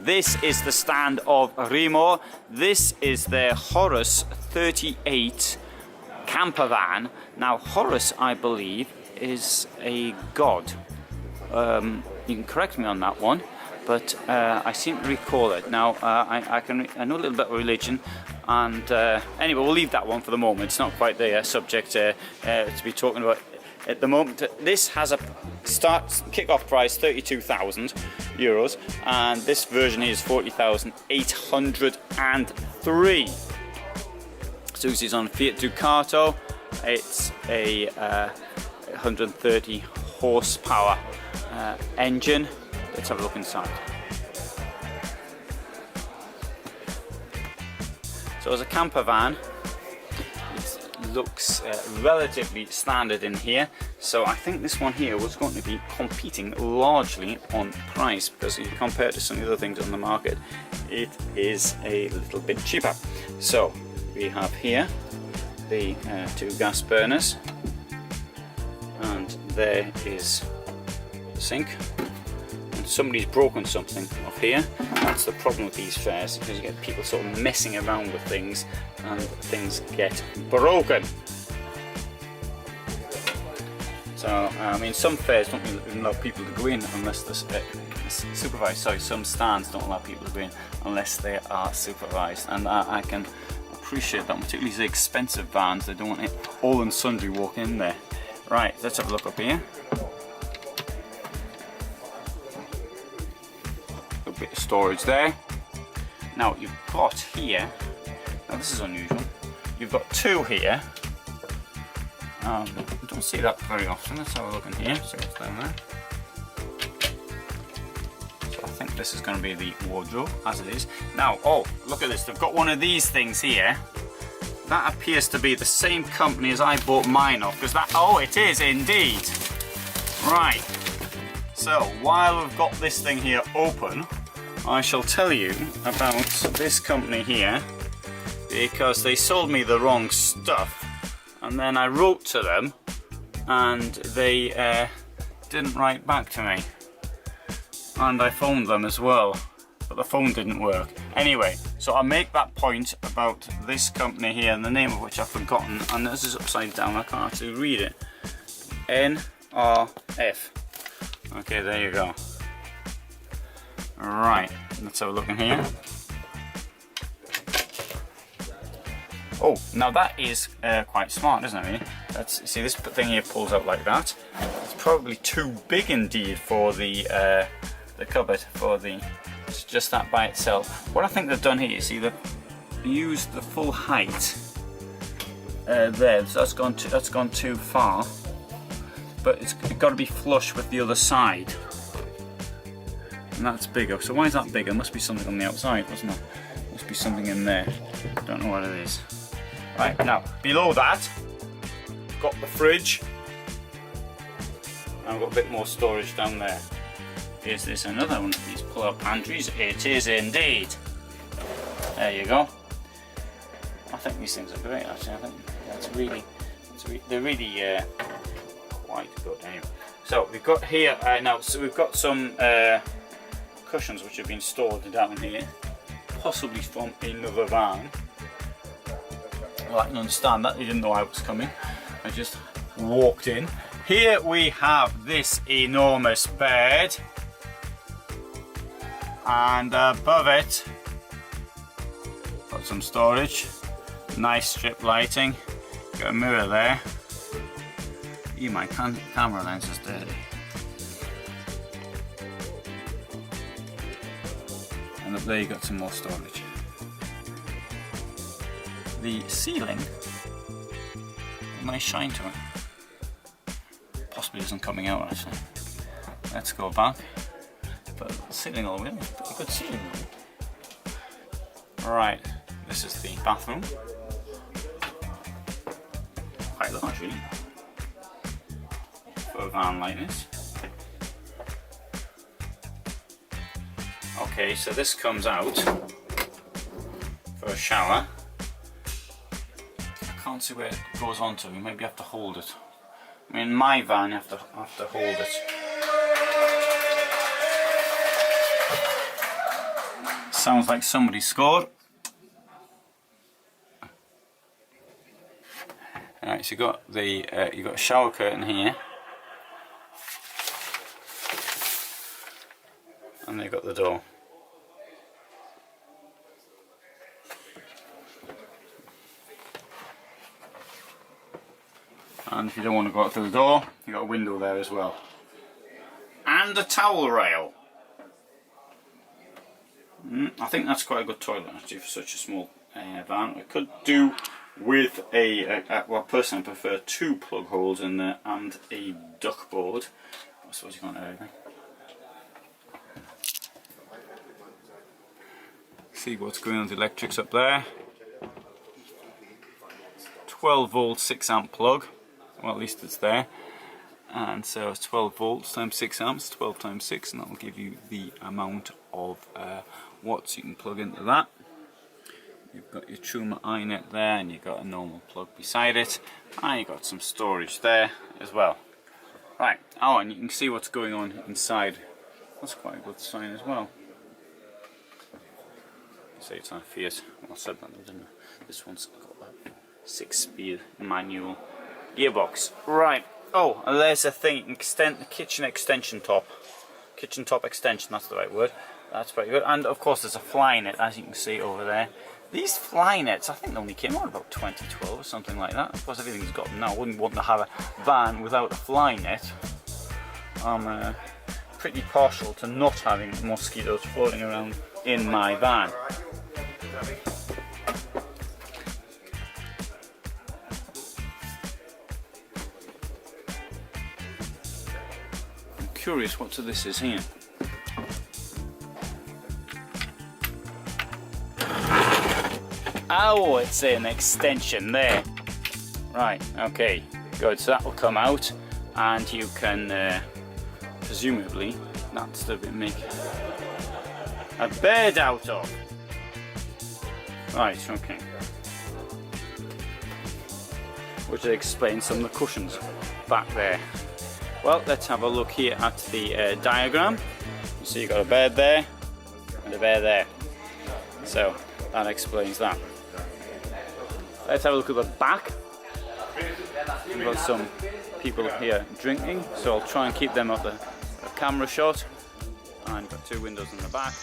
This is the stand of Rimor. This is their Horus 38 campervan. Now Horus, I believe, is a god. You can correct me on that one, but I seem to recall it. Now I know a little bit of religion, and anyway, we'll leave that one for the moment. It's not quite the subject to be talking about at the moment. This has a kick-off price 32,000 euros, and this version here is 40,803. Susie's on Fiat Ducato. It's a 130 horsepower engine. Let's have a look inside. So as a camper van, it looks relatively standard in here. So I think this one here was going to be competing largely on price, because if you compare it to some of the other things on the market, it is a little bit cheaper. So we have here the two gas burners, and there is the sink. And somebody's broken something off here. That's the problem with these fairs, because you get people sort of messing around with things and things get broken. So I mean, some fairs don't even allow people to go in unless they're supervised. Sorry, some stands don't allow people to go in unless they are supervised, and I can appreciate that, particularly the expensive vans. They don't want it all and sundry walking in there. Right, let's have a look up here. A bit of storage there. Now you've got here, now this is unusual, you've got two here. I don't see that very often. Let's have a look in here, see what's down there. So I think this is going to be the wardrobe, as it is. Now, oh, look at this, they've got one of these things here. That appears to be the same company as I bought mine off, because that, oh, it is indeed. Right, so while we've got this thing here open, I shall tell you about this company here, because they sold me the wrong stuff, and then I wrote to them and they didn't write back to me, and I phoned them as well, but the phone didn't work. Anyway, so I make that point about this company here, and the name of which I've forgotten, and this is upside down, I can't actually read it. NRF. Okay, there you go. Right, let's have a look in here. Oh, now that is quite smart, isn't it? See, this thing here pulls out like that. It's probably too big indeed for the cupboard, for the just that by itself. What I think they've done here, you see, they've used the full height there, so that's gone too far. But it's got to be flush with the other side, and that's bigger. So why is that bigger? Must be something on the outside, wasn't it? Must be something in there. Don't know what it is. Right, now below that, got the fridge, and I've got a bit more storage down there. Is this another one of these pull-out pantries? It is indeed. There you go. I think these things are great, actually. I think they're really quite good. Anyway, so we've got here now. So we've got some cushions which have been stored down here, possibly from another van. Well, I can understand that. They didn't know I was coming. I just walked in. Here we have this enormous bed, and above it got some storage, nice strip lighting, got a mirror there. My camera lens is dirty. And up there you got some more storage. The ceiling, nice shine to it. Possibly isn't coming out actually. Let's go back. But the ceiling all the way, pretty good ceiling. Right, this is the bathroom. Quite large really, for a van like this. Okay, so this comes out for a shower. I can't see where it goes on to. Maybe you have to hold it. I mean, in my van you have to hold it. sounds like somebody scored. Alright, so you got a shower curtain here, and they've got the door. And if you don't want to go out through the door, you've got a window there as well. And a towel rail. I think that's quite a good toilet actually for such a small van. I could do with well, personally I prefer 2 plug holes in there and a duck board. I suppose you can't have anything. See what's going on with the electrics up there. 12 volt 6 amp plug. Well, at least it's there. And so it's 12 volts times 6 amps, 12 times 6, and that will give you the amount of watts you can plug into that. You've got your Truma iNet there, and you've got a normal plug beside it, and you've got some storage there as well. Right, oh, and you can see what's going on inside. That's quite a good sign as well. Say it's on a Fiat. Well, I said that, didn't I? This one's got a 6-speed manual gearbox. Right. Oh, and there's a thing, the kitchen extension top. Kitchen top extension, that's the right word. That's pretty good. And of course there's a fly net, as you can see over there. These fly nets, I think they only came out about 2012 or something like that. Of course everything's got them now. I wouldn't want to have a van without a fly net. I'm pretty partial to not having mosquitoes floating around in my van. Curious what this is here. Oh, it's an extension there. Right, okay, good. So that will come out, and you can presumably that's the bit make a bed out of. Right, okay. Which explains some of the cushions back there. Well, let's have a look here at the diagram. You see you've got a bed there and a bed there. So that explains that. Let's have a look at the back. We've got some people here drinking, so I'll try and keep them up the camera shot. And got 2 windows in the back.